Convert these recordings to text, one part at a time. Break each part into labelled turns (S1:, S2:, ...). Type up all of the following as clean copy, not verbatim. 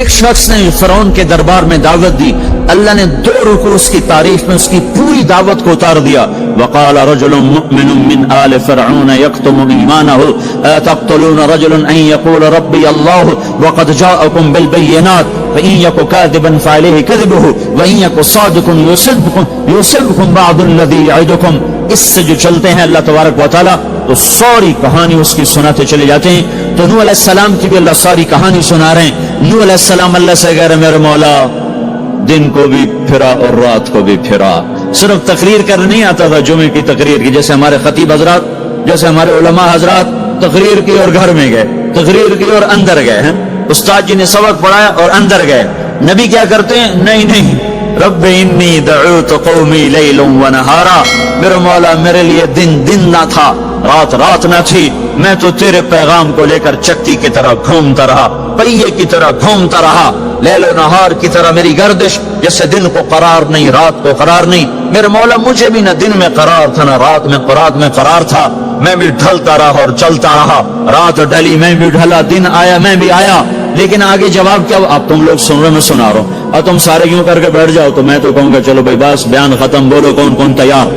S1: ایک شخص نے فرعون کے دربار میں دعوت دی، اللہ نے 2 رکوع اس کی تعریف میں اس کی پوری دعوت کو اتار دیا۔ وقال رجل مؤمن من آل فرعون يكتم ایمانه اتقتلون رجلا ان يقول ربي الله وقد جاءكم بالبينات فإن يك كاذبا فعليه كذبه وإن يك صادقا يصبكم بعض الذي يعدكم۔ اس سے جو چلتے ہیں اللہ تبارک و تعالی تو ساری کہانی اس کی سناتے چلے جاتے ہیں۔ تو نوح علیہ السلام کی بھی اللہ ساری کہانی سنا رہے ہیں۔ نوح علیہ السلام اللہ سے کہہ رہے میرے مولا دن کو بھی پھرا اور رات کو بھی پھرا۔ صرف تقریر کرنے نہیں آتا تھا جمعے کی تقریر کی، جیسے ہمارے خطیب حضرات، جیسے ہمارے علماء حضرات تقریر کی اور گھر میں گئے، تقریر کی اور اندر گئے ہیں، استاد جی نے سبق پڑھایا اور اندر گئے۔ نبی کیا کرتے ہیں؟ نہیں، رب انی دعوت قومی لیلا ونہارا، میرے مولا میرے لیے دن نہ تھا، رات نہ تھی، میں تو تیرے پیغام کو لے کر چکتی کی طرح گھومتا رہا، پہیے کی طرح گھومتا رہا، لیل و نہار کی طرح میری گردش، جیسے دن کو قرار نہیں رات کو قرار نہیں۔ میرے مولا مجھے بھی نہ دن میں قرار تھا نہ رات میں قرار تھا، میں بھی ڈھلتا رہا اور چلتا رہا، رات ڈھلی میں بھی ڈھلا، دن آیا میں بھی آیا۔ لیکن آگے جواب کیا؟ اب تم لوگ سن رہے میں سنا رہا ہوں، اور تم سارے یوں کر کے بیٹھ جاؤ تو میں تو کہوں گا چلو بھائی بس بیان ختم، بولو کون تیار۔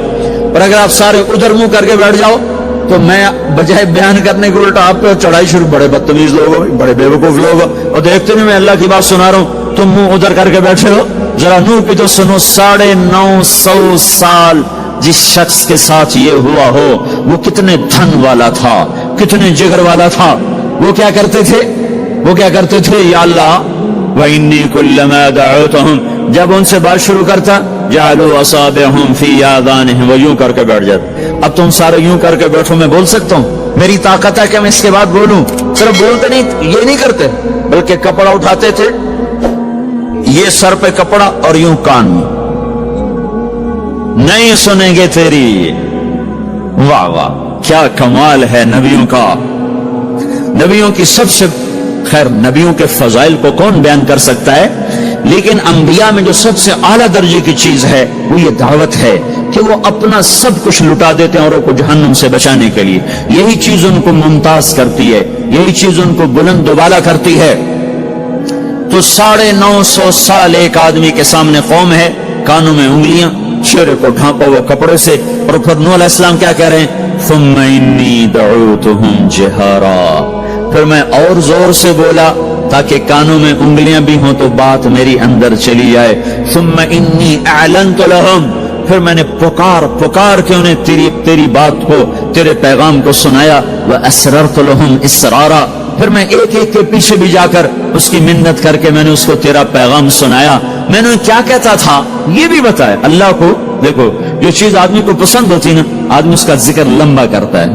S1: اور اگر آپ سارے ادھر منہ کر کے بیٹھ جاؤ تو میں بجائے بیان کرنے کو الٹا آپ پہ چڑھائی شروع، بڑے بدتمیز لوگ ہو، بڑے بیوقوف لوگ ہو، اور دیکھتے نہیں میں اللہ کی بات سنا رہا ہوں، تم منہ ادھر کر کے بیٹھے ہو۔ ذرا نوح کی تو سنو، 950 سال جس شخص کے ساتھ یہ ہوا ہو وہ کتنے دھن والا تھا، کتنے جگر والا تھا۔ وہ کیا کرتے تھے؟ یا اللہ وَإِنِّي كُلَّمَا دَعَوْتُهُمْ، جب ان سے بات شروع کرتا جعلوا اصابعهم فی آذانهم، وہ یوں کر کے بیٹھ جاتے۔ اب تم سارے یوں کر کے بیٹھو، میں بول سکتا ہوں؟ میری طاقت ہے کہ میں اس کے بعد بولوں؟ صرف بولتے نہیں، یہ نہیں کرتے، بلکہ کپڑا اٹھاتے تھے، یہ سر پہ کپڑا اور یوں کان میں، نہیں سنیں گے تیری۔ واہ واہ کیا کمال ہے نبیوں کا، نبیوں کی سب سے، خیر نبیوں کے فضائل کو کون بیان کر سکتا ہے، لیکن انبیاء میں جو سب سے اعلیٰ درجے کی چیز ہے وہ یہ دعوت ہے کہ وہ اپنا سب کچھ لٹا دیتے ہیں اوروں کو جہنم سے بچانے کے لیے۔ یہی چیز ان کو ممتاز کرتی ہے، یہی چیز ان کو بلند و بالا کرتی ہے۔ تو 950 سال ایک آدمی کے سامنے قوم ہے، کانوں میں انگلیاں، چہرے کو ڈھانپا ہوا کپڑے سے، اور پھر نوح علیہ السلام کیا کہہ رہے ہیں؟ ثم انی دعوتهم جہارا، پھر میں اور زور سے بولا تاکہ کانوں میں انگلیاں بھی ہوں تو بات میری اندر چلی جائے۔ ثم انی اعلنت لهم، پھر میں نے پکار کے انہیں تیری بات کو، تیرے پیغام کو سنایا۔ واسررت لهم اسرارا، پھر میں ایک کے پیچھے بھی جا کر اس کی منت کر کے میں نے اس کو تیرا پیغام سنایا۔ میں نے کیا کہتا تھا یہ بھی بتایا۔ اللہ کو دیکھو، جو چیز آدمی کو پسند ہوتی نا آدمی اس کا ذکر لمبا کرتا ہے۔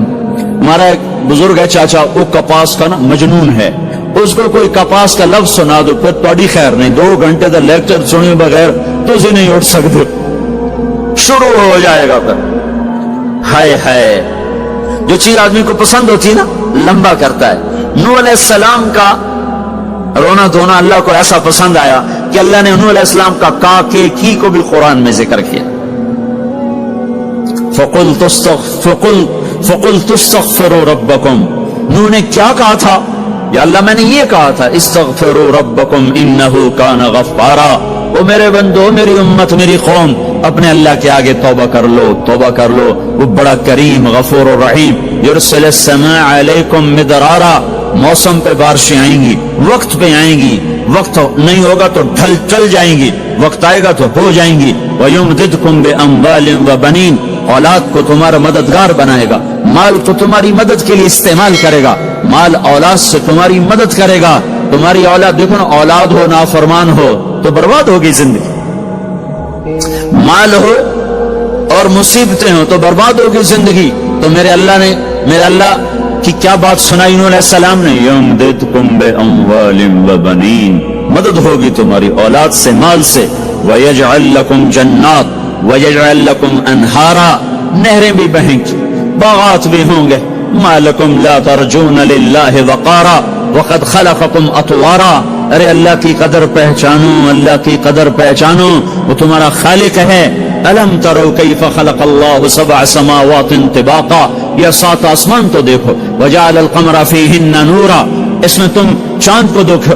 S1: ہمارا ایک بزرگ ہے چاچا، وہ کپاس کا نا مجنون ہے، اس کو کوئی کپاس کا لفظ سنا دو پھر تھوڑی خیر نہیں، 2 گھنٹے تک لیکچر سنے بغیر تو اسے نہیں اٹھ سکتے، شروع ہو جائے گا پھر۔ ہائے جو چیز آدمی کو پسند ہوتی ہے نا لمبا کرتا ہے۔ نوح علیہ السلام کا رونا دھونا اللہ کو ایسا پسند آیا کہ اللہ نے نوح علیہ السلام کا کا کے کی کو بھی قرآن میں ذکر کیا۔ فَقُلْتُ اسْتَغْفِرُوا رَبَّكُمْ، نوح نے کیا کہا تھا؟ یا اللہ میں نے یہ کہا تھا استغفروا ربکم انہ کان غفارا، وہ میرے بندو، میری امت، میری قوم، اپنے اللہ کے آگے توبہ کر لو، وہ بڑا کریم غفور و رحیم۔ یرسل السماء علیکم مدرارا، موسم پہ بارشیں آئیں گی، وقت پہ آئیں گی، وقت نہیں ہوگا تو ٹل جائیں گی، وقت آئے گا تو ہو جائیں گی۔ وَيُمْدِدْكُمْ بِأَمْوَالٍ وَبَنِينَ، اولاد کو تمہارا مددگار بنائے گا، مال کو تمہاری مدد کے لیے استعمال کرے گا، مال اولاد سے تمہاری مدد کرے گا۔ تمہاری اولاد دیکھو نا، اولاد ہو نافرمان ہو تو برباد ہوگی زندگی، مال ہو اور مصیبتیں ہو تو برباد ہوگی زندگی۔ تو میرے اللہ کی کیا بات سنائی انہوں علیہ السلام نے؟ یمددکم باموال وبنین، مدد ہوگی تمہاری اولاد سے، مال سے۔ ویجعل لکم جنات ویجعل لکم انہارا، نہریں بھی بہیں گی، باغات بھی ہوں گے۔ ما لکم لا ترجون للہ وقارا وقد خلقکم اطوارا، ارے اللہ کی قدر پہچانو، اللہ کی قدر پہچانو، وہ تمہارا خالق ہے۔ الم تروا کیف خلق اللہ 7 سماوات طباقا، یہ 7 آسمان تو دیکھو۔ وجعل القمر فیہن نورا، اس میں تم چاند کو دیکھو،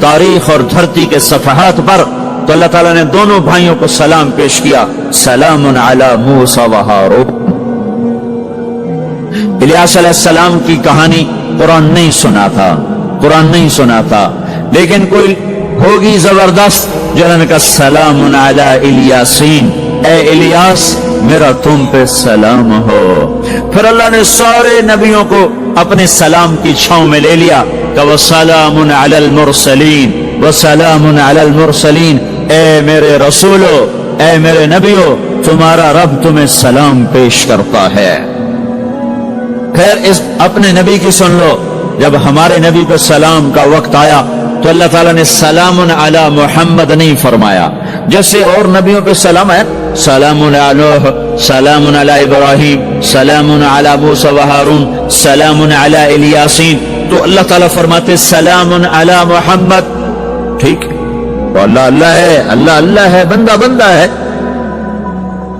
S1: تاریخ اور دھرتی کے صفحات پر، تو اللہ تعالیٰ نے دونوں بھائیوں کو سلام پیش کیا، سلام علی موسیٰ و ہارون۔ الیاس علیہ السلام کی کہانی قرآن نہیں سنا تھا، قرآن نہیں سنا تھا، لیکن کوئی ہوگی زبردست جو نے کہا سلام علی الیاسین، اے الیاس میرا تم پہ سلام ہو۔ پھر اللہ نے سارے نبیوں کو اپنے سلام کی چھاؤں میں لے لیا کہ وسلام علی المرسلین، وسلام علی المرسلین، اے میرے رسولو، اے میرے نبیو، تمہارا رب تمہیں سلام پیش کرتا ہے۔ خیر اس اپنے نبی کی سن لو، جب ہمارے نبی کو سلام کا وقت آیا تو اللہ تعالیٰ نے سلام علی محمد نہیں فرمایا، جیسے اور نبیوں پہ سلام ہے، سلام علی نوح، سلام علی ابراہیم، سلام علی موسیٰ و ہارون، سلام علی الیاسین، تو اللہ تعالیٰ فرماتے سلام علی محمد۔ ٹھیک، تو اللہ اللہ ہے، اللہ اللہ ہے، بندہ بندہ ہے،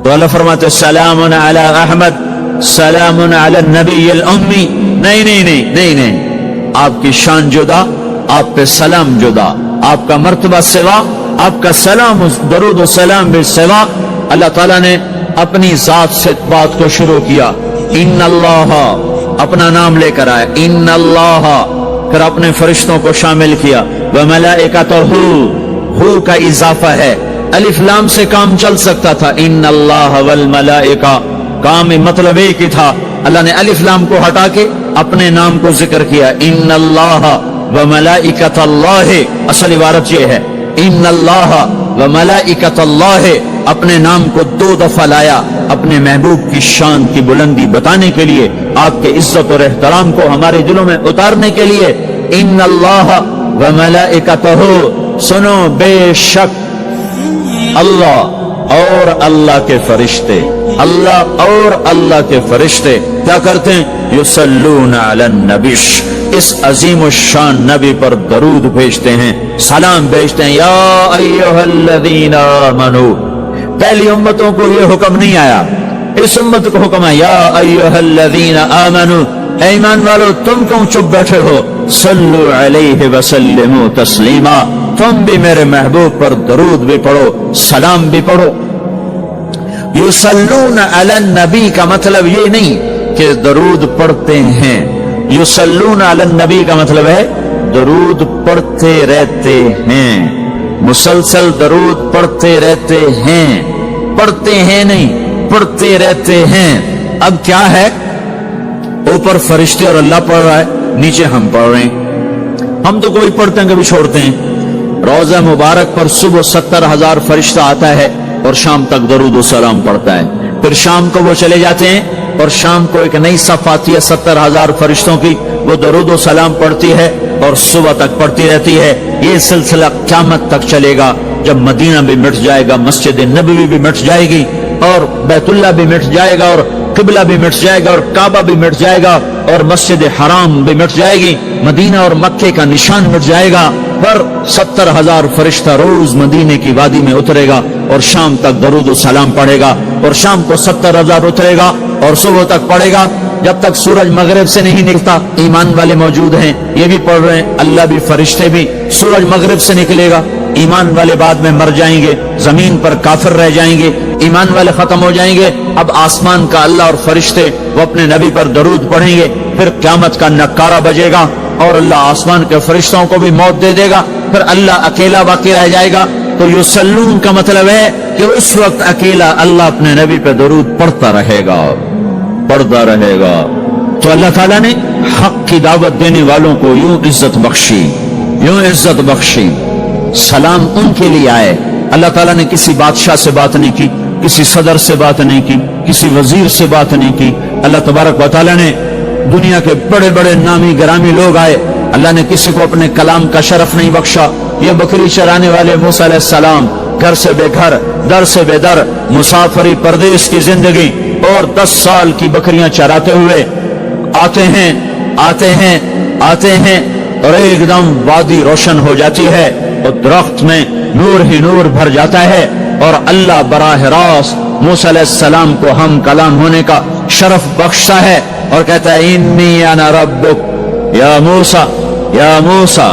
S1: تو اللہ فرماتے سلام علی احمد، سلام علی النبی الامی۔ نہیں نہیں نہیں نہیں نہیں، آپ کی شان جدا، آپ پہ سلام جدا، آپ کا مرتبہ سوا، آپ کا سلام درود و سلام بھی سوا۔ اللہ تعالیٰ نے اپنی ذات سے بات کو شروع کیا، ان اللہ، اپنا نام لے کر آئے، ان اللہ، پھر اپنے فرشتوں کو شامل کیا، وملائکتہ، ہو کا اضافہ ہے، الف لام سے کام چل سکتا تھا، ان اللہ والملائکہ، کام مطلب ایک ہی تھا، اللہ نے الف لام کو ہٹا کے اپنے نام کو ذکر کیا، ان اللہ وملائکۃ اللہ، اصل عبارت یہ ہے، ان اللہ وملائکۃ اللہ، اپنے نام کو دو دفعہ لایا اپنے محبوب کی شان کی بلندی بتانے کے لیے، آپ کے عزت اور احترام کو ہمارے دلوں میں اتارنے کے لیے، ان اللہ وملائکتہ، سنو بے شک اللہ اور اللہ کے فرشتے، اللہ اور اللہ کے فرشتے کیا کرتے ہیں؟ یصلون علی النبی، اس عظیم الشان نبی پر درود بھیجتے ہیں، سلام بھیجتے ہیں، یا ایھا الذین آمنوا۔ پہلی امتوں کو یہ حکم نہیں آیا، اس امت کو حکم ہے، یا ایھا الذین آمنوا، اے ایمان والو تم کیوں چپ بیٹھے ہو، صلو علیہ وسلموا تسلیما، تم بھی میرے محبوب پر درود بھی پڑھو، سلام بھی پڑھو۔ یصلون علی النبی کا مطلب یہ نہیں کہ درود پڑھتے ہیں، یصلون علی النبی کا مطلب ہے درود پڑھتے رہتے ہیں، مسلسل درود پڑھتے رہتے ہیں، پڑھتے ہیں نہیں، پڑھتے رہتے ہیں۔ اب کیا ہے، اوپر فرشتے اور اللہ پڑھ رہا ہے، نیچے ہم پڑھ رہے ہیں، ہم تو کوئی پڑھتے ہیں کبھی چھوڑتے ہیں۔ روزہ مبارک پر صبح 70,000 فرشتہ آتا ہے اور شام تک درود و سلام پڑھتا ہے، پھر شام کو وہ چلے جاتے ہیں اور شام کو ایک نئی صف آتی ہے 70,000 فرشتوں کی، وہ درود و سلام پڑھتی ہے اور صبح تک پڑھتی رہتی ہے۔ یہ سلسلہ قیامت تک چلے گا، جب مدینہ بھی مٹ جائے گا، مسجد نبوی بھی مٹ جائے گی، اور بیت اللہ بھی مٹ جائے گا، اور قبلہ بھی مٹ جائے گا، اور کعبہ بھی مٹ جائے گا، اور مسجد حرام بھی مٹ جائے گی، مدینہ اور مکے کا نشان مٹ جائے گا، پر 70,000 فرشتہ روز مدینے کی وادی میں اترے گا اور شام تک درود و سلام پڑھے گا، اور شام کو 70,000 اترے گا اور صبح تک پڑھے گا، جب تک سورج مغرب سے نہیں نکلتا۔ ایمان والے موجود ہیں، یہ بھی پڑھ رہے ہیں، اللہ بھی فرشتے بھی، سورج مغرب سے نکلے گا، ایمان والے بعد میں مر جائیں گے، زمین پر کافر رہ جائیں گے، ایمان والے ختم ہو جائیں گے، اب آسمان کا اللہ اور فرشتے وہ اپنے نبی پر درود پڑھیں گے، پھر قیامت کا نکارہ بجے گا اور اللہ آسمان کے فرشتوں کو بھی موت دے دے گا، پھر اللہ اکیلا باقی رہ جائے گا۔ تو یصلون کا مطلب ہے کہ اس وقت اکیلا اللہ اپنے نبی پہ درود پڑھتا رہے گا، پڑھتا رہے گا۔ تو اللہ تعالیٰ نے حق کی دعوت دینے والوں کو یوں عزت بخشی، یوں عزت بخشی۔ سلام ان کے لیے آئے، اللہ تعالیٰ نے کسی بادشاہ سے بات نہیں کی، کسی صدر سے بات نہیں کی، کسی وزیر سے بات نہیں کی، اللہ تبارک و تعالیٰ نے دنیا کے بڑے بڑے نامی گرامی لوگ آئے، اللہ نے کسی کو اپنے کلام کا شرف نہیں بخشا۔ یہ بکری چرانے والے موسیٰ علیہ السلام گھر سے بے گھر، در سے بے در، مسافری پردیس کی زندگی، اور 10 سال کی بکریاں چراتے ہوئے آتے ہیں آتے ہیں آتے ہیں، اور ایک دم وادی روشن ہو جاتی ہے اور درخت میں نور ہی نور بھر جاتا ہے، اور اللہ براہ راست موسیٰ علیہ السلام کو ہم کلام ہونے کا شرف بخشتا ہے اور کہتا ہے انی انا ربک یا موسیٰ، یا موسیٰ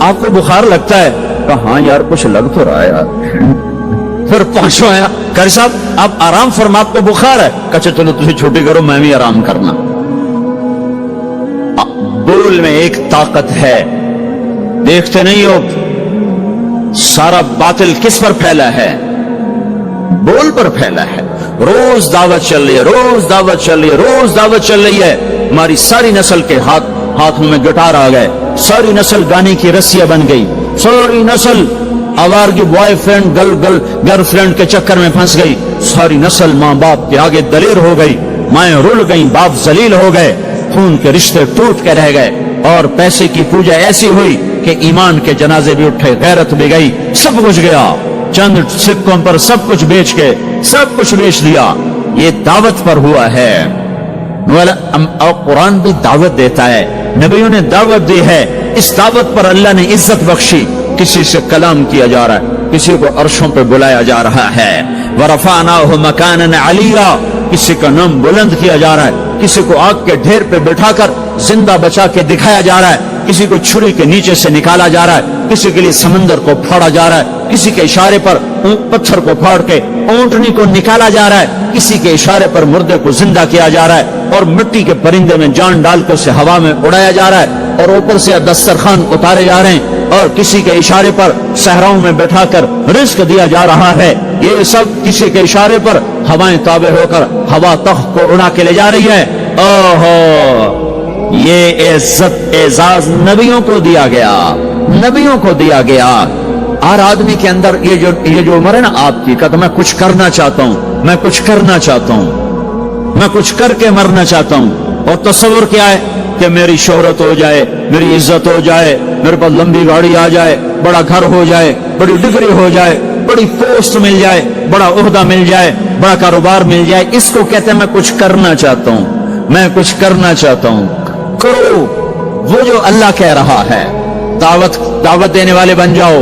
S1: آپ کو بخار لگتا ہے؟ کہا ہاں یار کچھ لگ تو رہا ہے یار۔ پھر پہنچوایا، قاری صاحب آپ آرام فرما، آپ کو بخار ہے؟ کہا چلو تجھے چھوٹی کرو، میں بھی آرام کرنا۔ بول میں ایک طاقت ہے، دیکھتے نہیں ہو سارا باطل کس پر پھیلا ہے؟ بول پر پھیلا ہے۔ روز دعوت چل رہی ہے، روز دعوت چل رہی ہے، روز دعوت چل رہی ہے۔ ہماری ساری نسل کے ہاتھوں میں گٹار آ گئے، ساری نسل گانے کی رسیاں بن گئی، ساری نسل آوارگی بوائے فرینڈ گرل فرینڈ کے چکر میں پھنس گئی، ساری نسل ماں باپ کے آگے دلیر ہو گئی، مائیں رل گئیں، باپ ذلیل ہو گئے، خون کے رشتے ٹوٹ کے رہ گئے، اور پیسے کی پوجا ایسی ہوئی کہ ایمان کے جنازے بھی اٹھے، غیرت بھی گئی، سب کچھ گیا، چند سکوں پر سب کچھ بیچ کے سب کچھ بیچ دیا۔ یہ دعوت پر ہوا ہے۔ اور قرآن بھی دعوت دیتا ہے، نبیوں نے دعوت دی ہے، اس دعوت پر اللہ نے عزت بخشی۔ کسی سے کلام کیا جا رہا ہے، کسی کو عرشوں پہ بلایا جا رہا ہے، وَرَفَعْنَاهُ مَكَانًا عَلِيًّا، کسی کا نام بلند کیا جا رہا ہے، کسی کو آگ کے ڈھیر پہ بٹھا کر زندہ بچا کے دکھایا جا رہا ہے، کسی کو چھری کے نیچے سے نکالا جا رہا ہے، کسی کے لیے سمندر کو پھاڑا جا رہا ہے، کسی کے اشارے پر پتھر کو پھاڑ کے اونٹنی کو نکالا جا رہا ہے، کسی کے اشارے پر مردے کو زندہ کیا جا رہا ہے، اور مٹی کے پرندے میں جان ڈال کر اسے ہوا میں اڑایا جا رہا ہے، اور اوپر سے دسترخوان اتارے جا رہے ہیں، اور کسی کے اشارے پر صحراؤں میں بیٹھا کر رزق دیا جا رہا ہے۔ یہ سب کسی کے اشارے پر ہوائیں تابع ہو کر ہوا تخت کو اڑا کے لے جا رہی ہے۔ اوہو، یہ عزت اعزاز نبیوں کو دیا گیا، نبیوں کو دیا گیا۔ ہر آدمی کے اندر یہ جو عمر ہے نا آپ کی، کہتا میں کچھ کرنا چاہتا ہوں، میں کچھ کرنا چاہتا ہوں، میں کچھ کر کے مرنا چاہتا ہوں۔ اور تصور کیا ہے کہ میری شہرت ہو جائے، میری عزت ہو جائے، میرے پاس لمبی گاڑی آ جائے، بڑا گھر ہو جائے، بڑی ڈگری ہو جائے، بڑی پوسٹ مل جائے، بڑا عہدہ مل جائے، بڑا کاروبار مل جائے۔ اس کو کہتے ہیں میں کچھ کرنا چاہتا ہوں، میں کچھ کرنا چاہتا ہوں۔ کرو وہ جو اللہ کہہ رہا ہے، دعوت دینے والے بن جاؤ،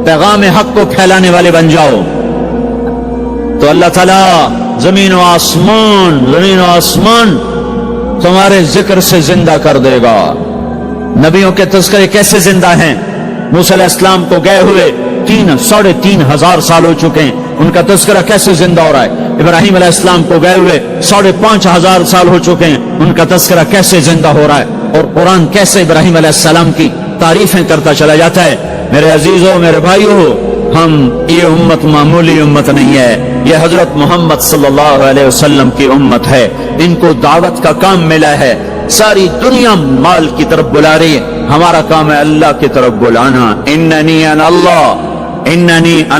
S1: پیغام حق کو پھیلانے والے بن جاؤ، تو اللہ تعالیٰ زمین و آسمان تمہارے ذکر سے زندہ کر دے گا۔ نبیوں کے تذکرے کیسے زندہ ہیں؟ موسیٰ علیہ السلام کو گئے ہوئے 3,500 سال ہو چکے ہیں، ان کا تذکرہ کیسے زندہ ہو رہا ہے؟ ابراہیم علیہ السلام کو گئے ہوئے 5,500 سال ہو چکے ہیں، ان کا تذکرہ کیسے زندہ ہو رہا ہے؟ اور قرآن کیسے ابراہیم علیہ السلام کی تعریفیں کرتا چلا جاتا ہے۔ میرے عزیزوں، میرے بھائیوں، یہ امت معمولی امت نہیں ہے، یہ حضرت محمد صلی اللہ علیہ وسلم کی امت ہے۔ ان کو دعوت کا کام ملا ہے، ساری دنیا مال کی طرف بلا رہی ہے، ہمارا کام ہے اللہ کی طرف بلانا۔ اننی انا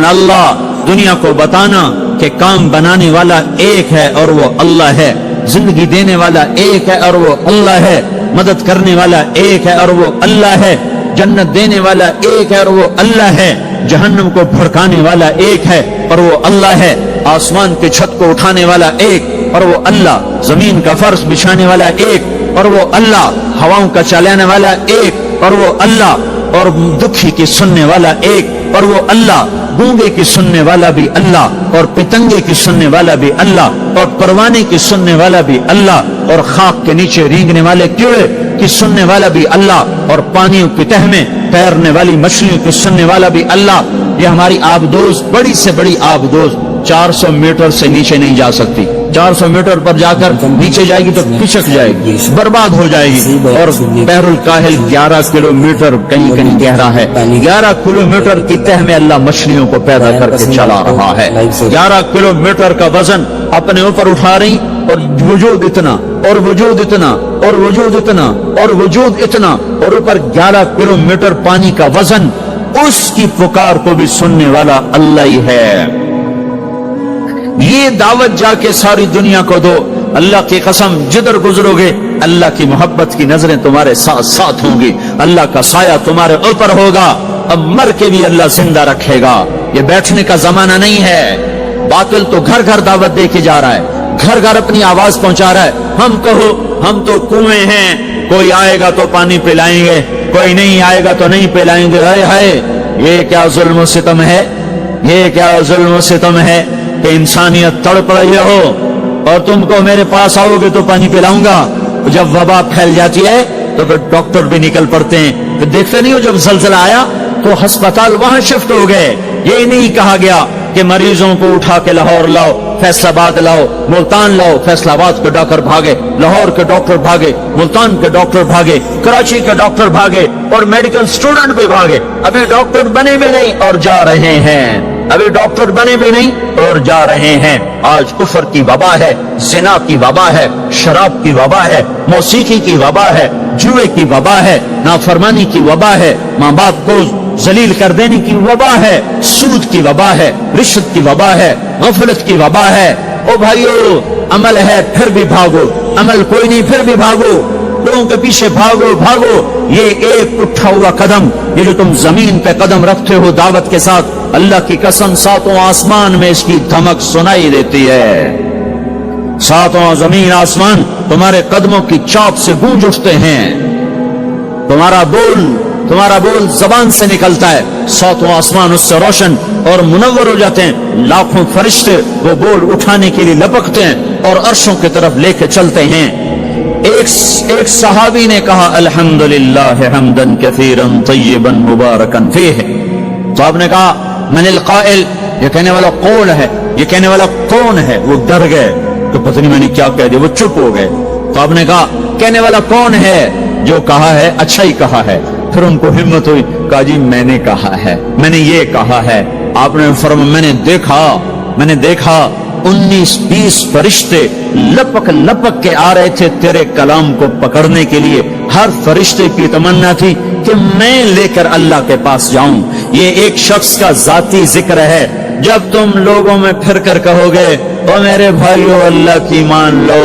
S1: اللہ، دنیا کو بتانا کہ کام بنانے والا ایک ہے اور وہ اللہ ہے، زندگی دینے والا ایک ہے اور وہ اللہ ہے، مدد کرنے والا ایک ہے اور وہ اللہ ہے، جنت دینے والا ایک ہے اور وہ اللہ ہے، جہنم کو بھڑکانے والا ایک ہے اور وہ اللہ ہے، آسمان کی چھت کو اٹھانے والا ایک اور وہ اللہ، زمین کا فرش بچھانے والا ایک اور وہ اللہ، ہواؤں کا چلانے والا ایک اور وہ اللہ، اور دکھی کی سننے والا ایک اور وہ اللہ، گونگے کی سننے والا بھی اللہ، اور پتنگے کی سننے والا بھی اللہ، اور پروانے کی سننے والا بھی اللہ، اور خاک کے نیچے رینگنے والے کیڑے کی سننے والا بھی اللہ، اور پانیوں کی تہ میں تیرنے والی مچھلیوں کی سننے والا بھی اللہ۔ یہ ہماری آبدوز، بڑی سے بڑی آبدوز 400 میٹر سے نیچے نہیں جا سکتی، 400 میٹر پر جا کر نیچے جائے گی تو پچک جائے گی، برباد ہو جائے گی۔ اور بحر الکاہل 11 کلومیٹر کہیں کہیں گہرا ہے، 11 کلومیٹر کی تہ میں اللہ مچھلیوں کو پیدا کر کے چلا رہا ہے، 11 کلومیٹر کا وزن اپنے اوپر اٹھا رہی، اور وجود اتنا اور وجود اتنا اور وجود اتنا اور وجود اتنا، اور اوپر 11 کلومیٹر پانی کا وزن، اس کی پکار کو بھی سننے والا اللہ ہی ہے۔ یہ دعوت جا کے ساری دنیا کو دو، اللہ کی قسم جدھر گزرو گے اللہ کی محبت کی نظریں تمہارے ساتھ ساتھ ہوں گی، اللہ کا سایہ تمہارے اوپر ہوگا، اب مر کے بھی اللہ زندہ رکھے گا۔ یہ بیٹھنے کا زمانہ نہیں ہے، باطل تو گھر گھر دعوت دے کے جا رہا ہے، گھر گھر اپنی آواز پہنچا رہا ہے، ہم کہو ہم تو کنویں ہیں، کوئی آئے گا تو پانی پلائیں گے، کوئی نہیں آئے گا تو نہیں پلائیں گے۔ ہائے ہائے، یہ کیا ظلم و ستم ہے، یہ کیا ظلم و ستم ہے کہ انسانیت تڑپ رہی ہو اور تم کو میرے پاس آؤ گے تو پانی پلاؤں گا۔ جب وبا پھیل جاتی ہے تو پھر ڈاکٹر بھی نکل پڑتے ہیں، پھر دیکھتے نہیں ہو جب زلزلہ آیا تو ہسپتال وہاں شفٹ ہو گئے. یہ نہیں کہا گیا کہ مریضوں کو اٹھا کے لاہور لاؤ, فیصل آباد لاؤ, ملتان لاؤ. فیصل آباد کے ڈاکٹر بھاگے, لاہور کے ڈاکٹر بھاگے, ملتان کے ڈاکٹر بھاگے, کراچی کے ڈاکٹر بھاگے, اور میڈیکل اسٹوڈنٹ بھی بھاگے. ابھی ڈاکٹر بنے بھی نہیں اور جا رہے ہیں, ابھی ڈاکٹر بنے بھی نہیں اور جا رہے ہیں. آج کفر کی وبا ہے, زنا کی وبا ہے, شراب کی وبا ہے, موسیقی کی وبا ہے, جوئے کی وبا ہے, نافرمانی کی وبا ہے, ماں باپ کو ذلیل کر دینے کی وبا ہے, سود کی وبا ہے, رشوت کی وبا ہے, غفلت کی وبا ہے. او بھائیو, عمل ہے پھر بھی بھاگو, عمل کوئی نہیں پھر بھی بھاگو, لوگوں کے پیچھے بھاگو بھاگو. یہ ایک اٹھا ہوا قدم, یہ جو تم زمین پہ قدم رکھتے ہو دعوت کے ساتھ, اللہ کی قسم ساتوں آسمان میں اس کی دھمک سنائی دیتی ہے. ساتوں زمین آسمان تمہارے قدموں کی چاپ سے گونج اٹھتے ہیں. تمہارا بول زبان سے نکلتا ہے, ساتوں آسمان اس سے روشن اور منور ہو جاتے ہیں. لاکھوں فرشتے وہ بول اٹھانے کے لیے لپکتے ہیں اور عرشوں کی طرف لے کے چلتے ہیں. ایک صحابی نے کہا الحمدللہ حمدن کثیرا طیبا مبارکا فیہ. تو آپ نے کہا من القائل, یہ کہنے والا قول ہے, یہ کہنے والا کون ہے؟ وہ ڈر گئے تو پتہ نہیں میں نے کیا کہہ دیا, وہ چپ ہو گئے. تو آپ نے کہا کہنے والا کون ہے؟ جو کہا ہے اچھا ہی کہا ہے. پھر ان کو ہمت ہوئی, کہا جی میں نے کہا ہے, میں نے یہ کہا ہے. آپ نے فرمایا میں نے دیکھا 19-20 فرشتے لپک کے آ رہے تھے تیرے کلام کو پکڑنے کے لیے. ہر فرشتے کی تمنا تھی کہ میں لے کر اللہ کے پاس جاؤں. یہ ایک شخص کا ذاتی ذکر ہے. جب تم لوگوں میں پھر کر کہو گے او میرے بھائیو اللہ کی مان لو,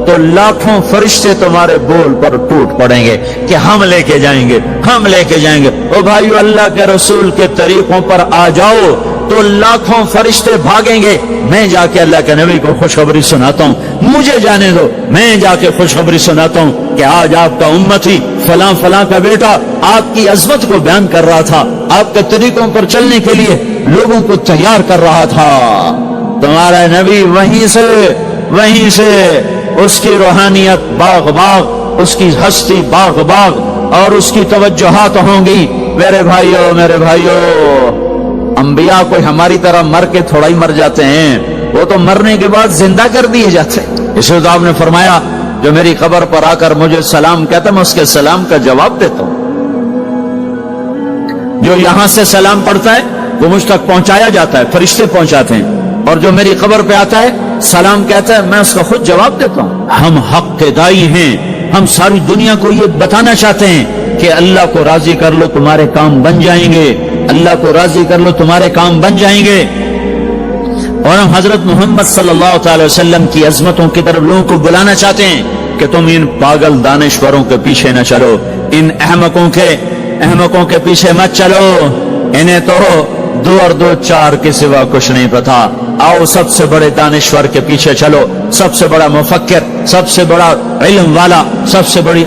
S1: تو لاکھوں فرشتے تمہارے بول پر ٹوٹ پڑیں گے کہ ہم لے کے جائیں گے, ہم لے کے جائیں گے. او بھائیو اللہ کے رسول کے طریقوں پر آ جاؤ تو لاکھوں فرشتے بھاگیں گے. میں جا کے اللہ کے نبی کو خوشخبری سناتا ہوں, مجھے جانے دو, میں جا کے خوشخبری سناتا ہوں کہ آج آپ کا امتی فلاں فلاں کا بیٹا آپ کی عظمت کو بیان کر رہا تھا, آپ کے طریقوں پر چلنے کے لیے لوگوں کو تیار کر رہا تھا. تمہارا نبی وہیں سے اس کی روحانیت باغ باغ, اس کی ہستی باغ باغ, اور اس کی توجہات ہوں گی. میرے بھائیو, انبیاء کوئی ہماری طرح مر کے تھوڑا ہی مر جاتے ہیں, وہ تو مرنے کے بعد زندہ کر دیے جاتے ہیں. اس لیے آپ نے فرمایا جو میری قبر پر آ کر مجھے سلام کہتا میں اس کے سلام کا جواب دیتا ہوں. جو یہاں سے سلام پڑھتا ہے وہ مجھ تک پہنچایا جاتا ہے, فرشتے پہنچاتے ہیں, اور جو میری قبر پہ آتا ہے سلام کہتا ہے میں اس کا خود جواب دیتا ہوں. ہم حق کے دائی ہیں, ہم ساری دنیا کو یہ بتانا چاہتے ہیں کہ اللہ کو راضی کر لو تمہارے کام بن جائیں گے, اللہ کو راضی کر لو تمہارے کام بن جائیں گے. اور ہم حضرت محمد صلی اللہ تعالی وسلم کی عظمتوں کی طرف لوگوں کو بلانا چاہتے ہیں کہ تم ان پاگل دانشوروں کے پیچھے نہ چلو, ان احمقوں کے پیچھے مت چلو, انہیں تو 2 اور 2 4 کے سوا کچھ نہیں پتا. آؤ سب سے بڑے دانشور کے پیچھے چلو, سب سے بڑا مفکر, سب سے بڑا علم والا, سب سے بڑی